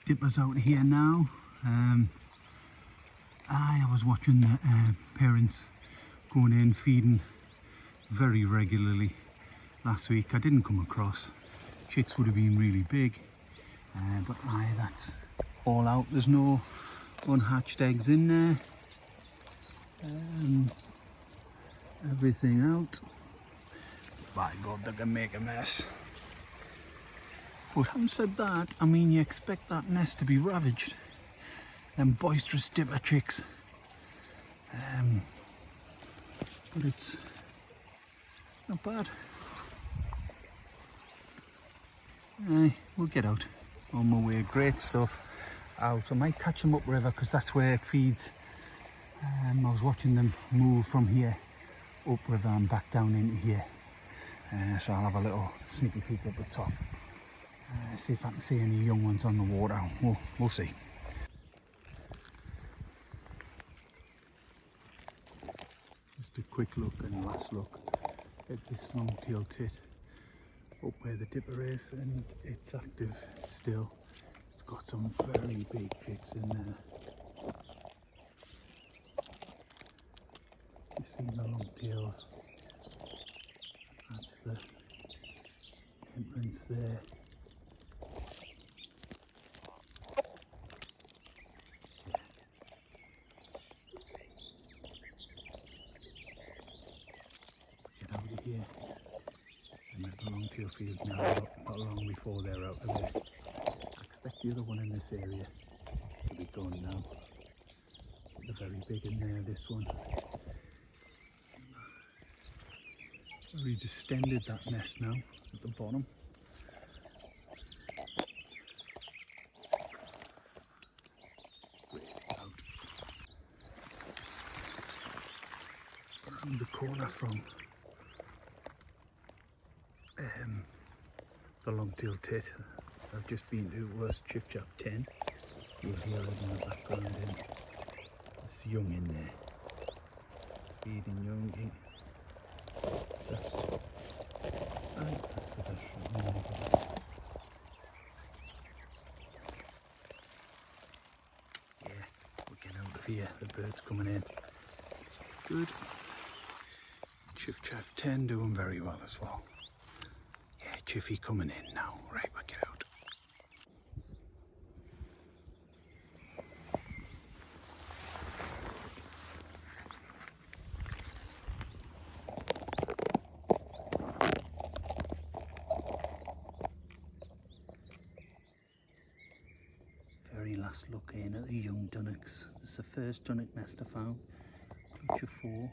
dippers out here now. I was watching the parents going in feeding very regularly last week. I didn't come across chicks, would have been really big, but that's all out. There's no unhatched eggs in there. Everything out. By God, they can make a mess. But having said that, I mean, you expect that nest to be ravaged. Them boisterous dipper chicks. But it's not bad. We'll get out on my way. Great stuff out. I might catch them upriver because that's where it feeds. I was watching them move from here upriver and back down into here. So I'll have a little sneaky peek up the top. See if I can see any young ones on the water. We'll see. Just a quick look and last look at this long-tailed tit up where the dipper is, and it's active still. It's got some very big chicks in there. You see the long tails. That's the entrance there. Get out of here. And the long tail fields now, not long before they're out of there. I expect the other one in this area to be gone now. They're very big in there, this one. We distended that nest now at the bottom. Out. Around the corner from the long-tailed tit, I've just been to was Chiffchaff 10. You'll hear it in the background. There's young in there, feeding young. That's the best. Yeah, we're getting out of here. The bird's coming in. Good. Chiffchaff 10 doing very well as well. Yeah, Chiffy coming in now. Right, we'll get out. Last look in at the young Dunnocks. This is the first Dunnock nest I found. Clutch of 4.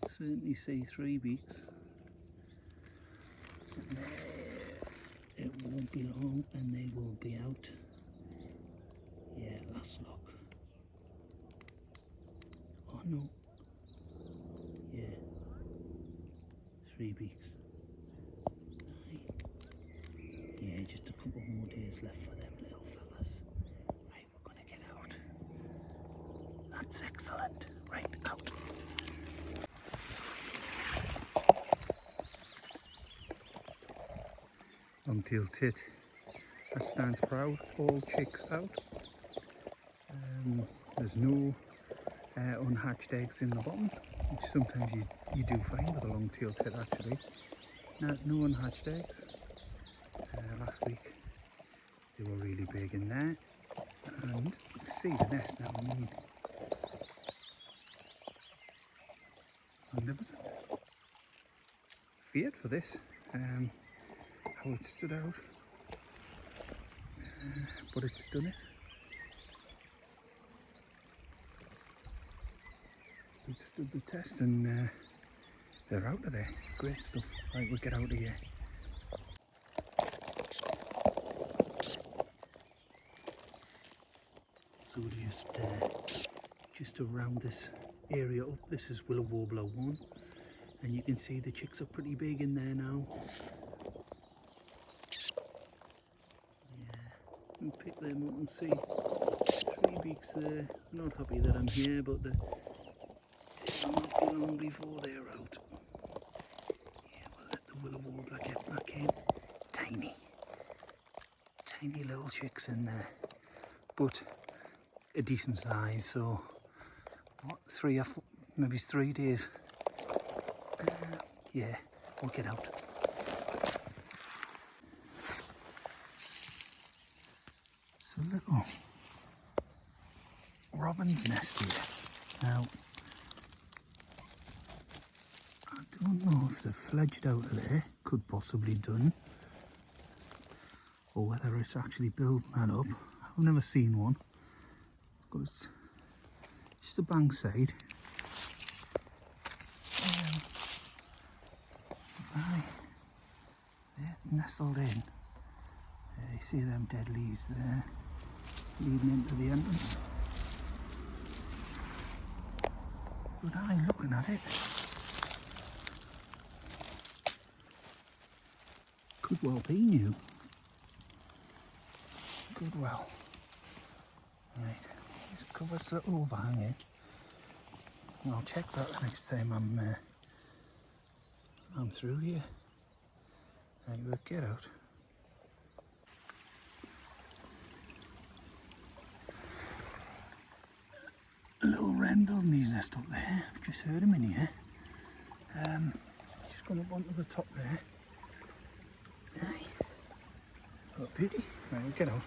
Certainly say 3 weeks. And it won't be long and they will be out. Yeah, last look. Oh no. Yeah. 3 weeks. Yeah, just a couple more days left for them little fellas. That's excellent. Right, out. Long-tailed tit. That stands proud. All chicks out. There's no unhatched eggs in the bottom, which sometimes you do find with a long-tailed tit actually. No unhatched eggs. Last week they were really big in there. And see the nest now. Magnificent. Feared for this, how it stood out, but it's done it. It stood the test and they're out of there. Great stuff. Right, we'll get out of here. So just around this area up, this is Willow Warbler 1, and you can see the chicks are pretty big in there now. Yeah, we'll pick them up and see. 3 weeks there. Not happy that I'm here, but it won't be long before they're out. Yeah, we'll let the Willow Warbler get back in. Tiny little chicks in there. but a decent size. So what, 3 or 4, maybe it's 3 days. Yeah, we'll get out. It's a little robin's nest here. Now, I don't know if they've fledged out of there, could possibly done, or whether it's actually built that up. I've never seen one, but it's just the bank side. They're nestled in. You see them dead leaves there, leading into the entrance. Good eye looking at it. Could well be new. Could well. Right, just cover this little overhang. I'll check that the next time I'm through here. Right, we'll get out. A little wren building his nest up there. I've just heard him in here. Just gone up onto the top there. Aye. Oh, beauty. Right, we'll get out.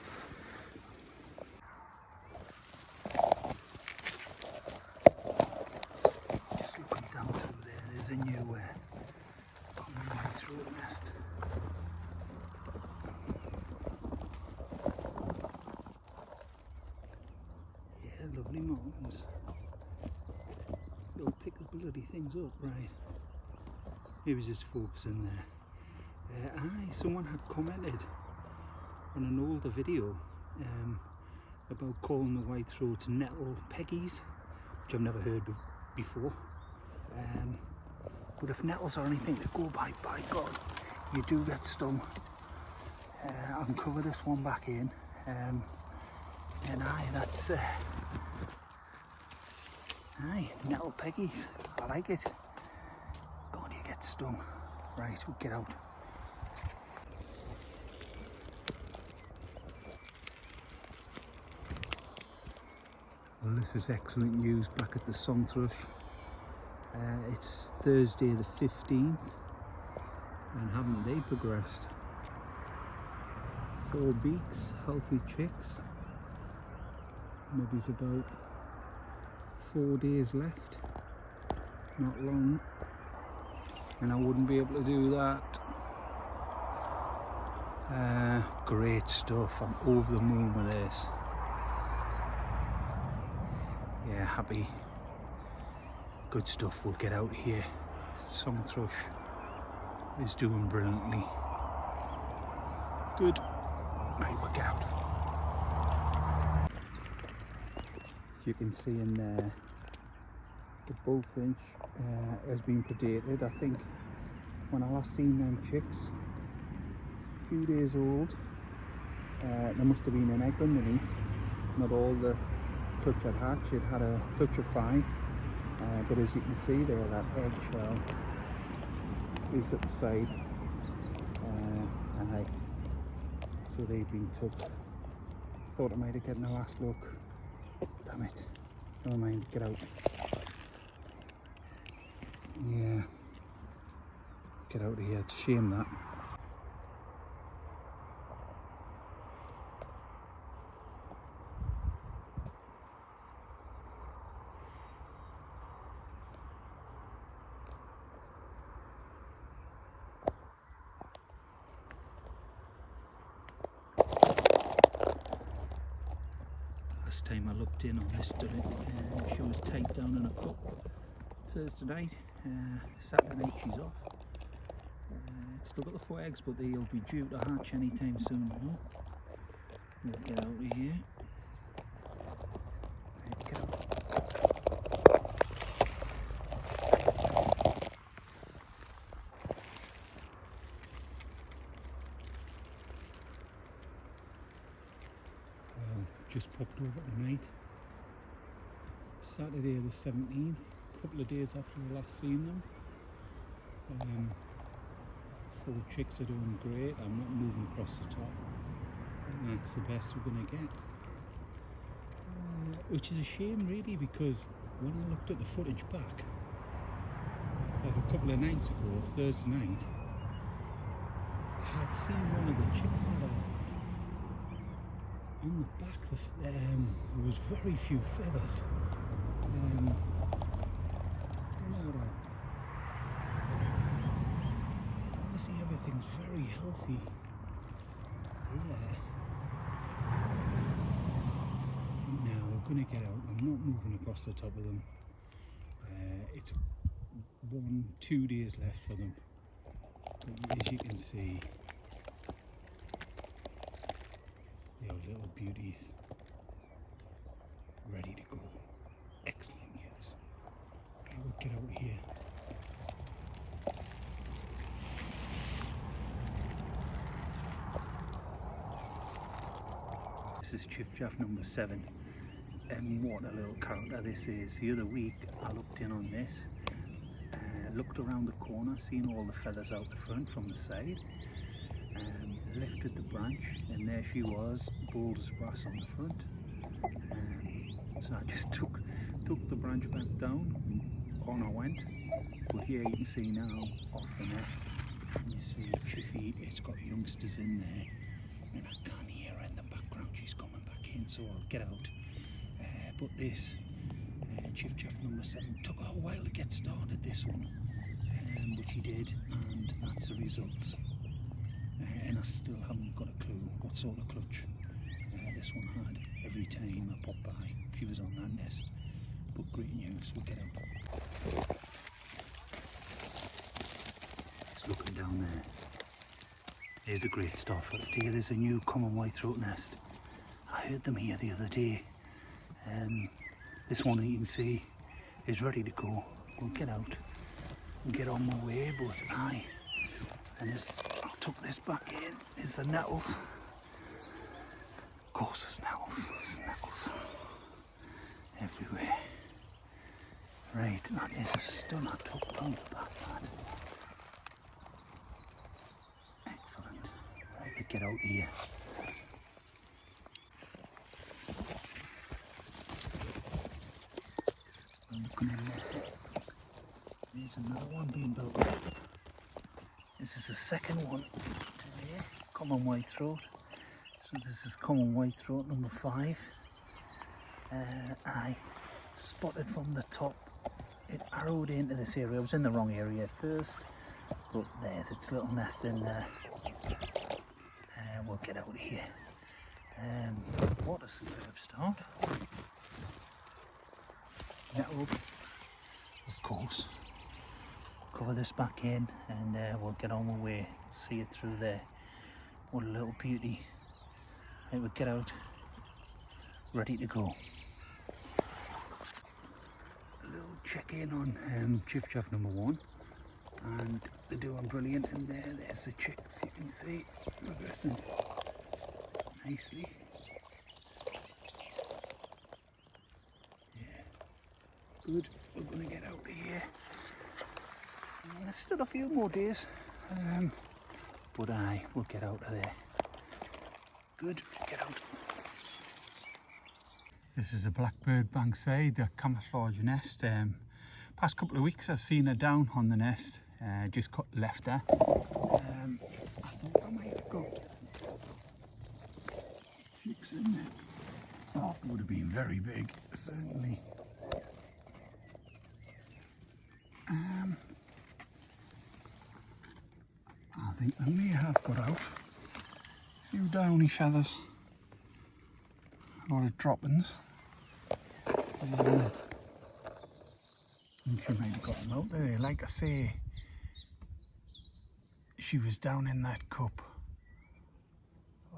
Just looking down through there, there's a new common whitethroat nest. Yeah, lovely mountains. They'll pick the bloody things up, right? Maybe just focusing there. Aye, someone had commented on an older video about calling the whitethroats Nettle Peggies, which I've never heard before. But if nettles are anything to go by God, you do get stung. I can cover this one back in, and aye, that's aye, Nettle Peggies. I like it. God, you get stung. Right, we'll get out. Well, this is excellent news back at the sun thrush. It's Thursday the 15th, and haven't they progressed? 4 beaks, healthy chicks. Maybe it's about 4 days left. Not long, and I wouldn't be able to do that. Great stuff. I'm over the moon with this. Yeah, happy. Good stuff. We'll get out here. Sun thrush is doing brilliantly. Good. Right, we'll get out. As you can see in there, the bullfinch has been predated. I think when I last seen them chicks, a few days old, there must have been an egg underneath. Not all the clutch had hatched. It had a clutch of 5, but as you can see there, that egg shell is at the side. Aye. So they've been took. Thought I might have gotten a last look. Damn it. Never mind, get out. Yeah. Get out of here, it's a shame that. Last time I looked in on this, she was tied down in a cup. Thursday night, Saturday night she's off. It's still got the 4 eggs, but they'll be due to hatch anytime soon. We'll get out of here. Right, get out. Just popped over tonight. Saturday the 17th, a couple of days after we last seen them. 4 chicks are doing great. I'm not moving across the top. That's the best we're going to get. which is a shame really, because when I looked at the footage back of a couple of nights ago, Thursday night, I had seen one of the chicks on the back. There was very few feathers. Don't know what obviously everything's very healthy. Yeah. Now we're going to get out. I'm not moving across the top of them. It's 1-2 days left for them. But as you can see, they are little beauties, ready to go. Excellent news. I will get out here. This is Chiffchaff number 7, and what a little character this is. The other week I looked in on this, looked around the corner, seen all the feathers out the front from the side, lifted the branch, and there she was, bold as brass on the front. So I just took the branch back down, and on I went. But here you can see now, off the nest, you see Chiffy, it's got youngsters in there, and I can't hear her in the background, she's coming back in, so I'll get out. But this Chiffchaff number 7 took a while to get started, this one, but she did, and that's the results. And I still haven't got a clue what sort of clutch this one had every time I popped by. She was on that nest. But great news, we'll get out. Just looking down there. There's a great start for the day. There's a new common whitethroat nest. I heard them here the other day. This one you can see is ready to go. We'll get out and get on my way, but I took this back in, is the nettles. Of course there's nettles everywhere. Right, that is a stunner tucked on the back, lad. Excellent. Right, we get out here. I'm looking in there. There's another one being built up. This is the second one today, common whitethroat. So this is common whitethroat number 5. I spotted from the top. It arrowed into this area. I was in the wrong area at first, but there's its little nest in there. We'll get out of here. What a superb start. Nettle, of course. Cover this back in, and we'll get on our way. See it through there. What a little beauty. Right, we'll get out, ready to go. A little check in on Chiffchaff number 1, and they're doing brilliant in there. There's the chicks, you can see, progressing nicely. Yeah, good. We're going to get out of here. There's still a few more days, but we'll get out of there. Good, get out. This is a Blackbird bankside, the camouflage nest. Past couple of weeks I've seen her down on the nest, just left there. I thought I might have got chicks in there. Oh, it would have been very big, certainly. I think I may have got out a few downy feathers, a lot of droppings. And she might have got them out there. Like I say, she was down in that cup.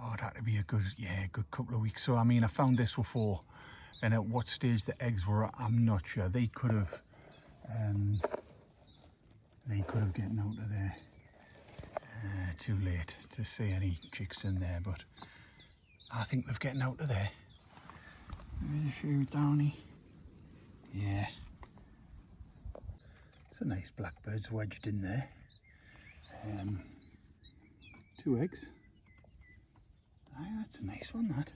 Oh, that would be a good couple of weeks. So I mean, I found this before, and at what stage the eggs were at, I'm not sure. They could have gotten out of there. Too late to see any chicks in there, but I think they've getting out of there. There's a few downy. Yeah. It's a nice blackbird's wedged in there. 2 eggs. Aye, that's a nice one, that.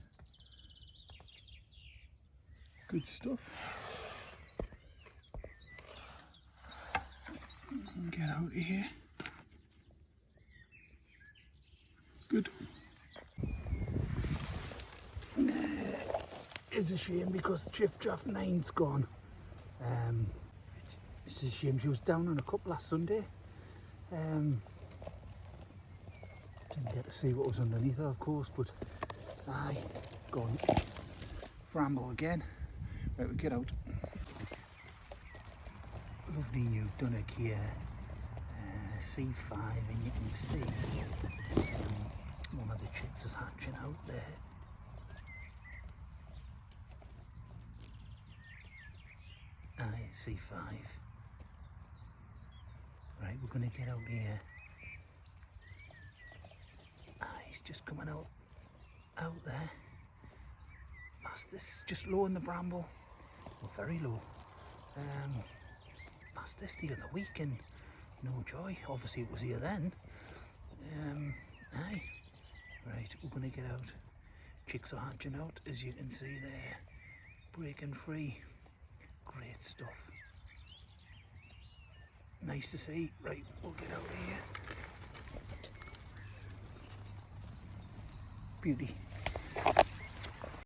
Good stuff. Get out of here. Good. It's a shame because Chiffchaff 9's gone. It's a shame. She was down on a cup last Sunday. Didn't get to see what was underneath her, of course, but aye, gone. Bramble again. Right, we get out. Lovely new Dunnock here. C5, and you can see one of the chicks is hatching out there. Aye, C5. Right, we're going to get out here. He's just coming out there. Past this, just low in the bramble. Well, very low. Past this the other week and no joy. Obviously it was here then. Aye. Right, we're going to get out. Chicks are hatching out, as you can see there. Breaking free. Great stuff. Nice to see. Right, we'll get out of here. Beauty.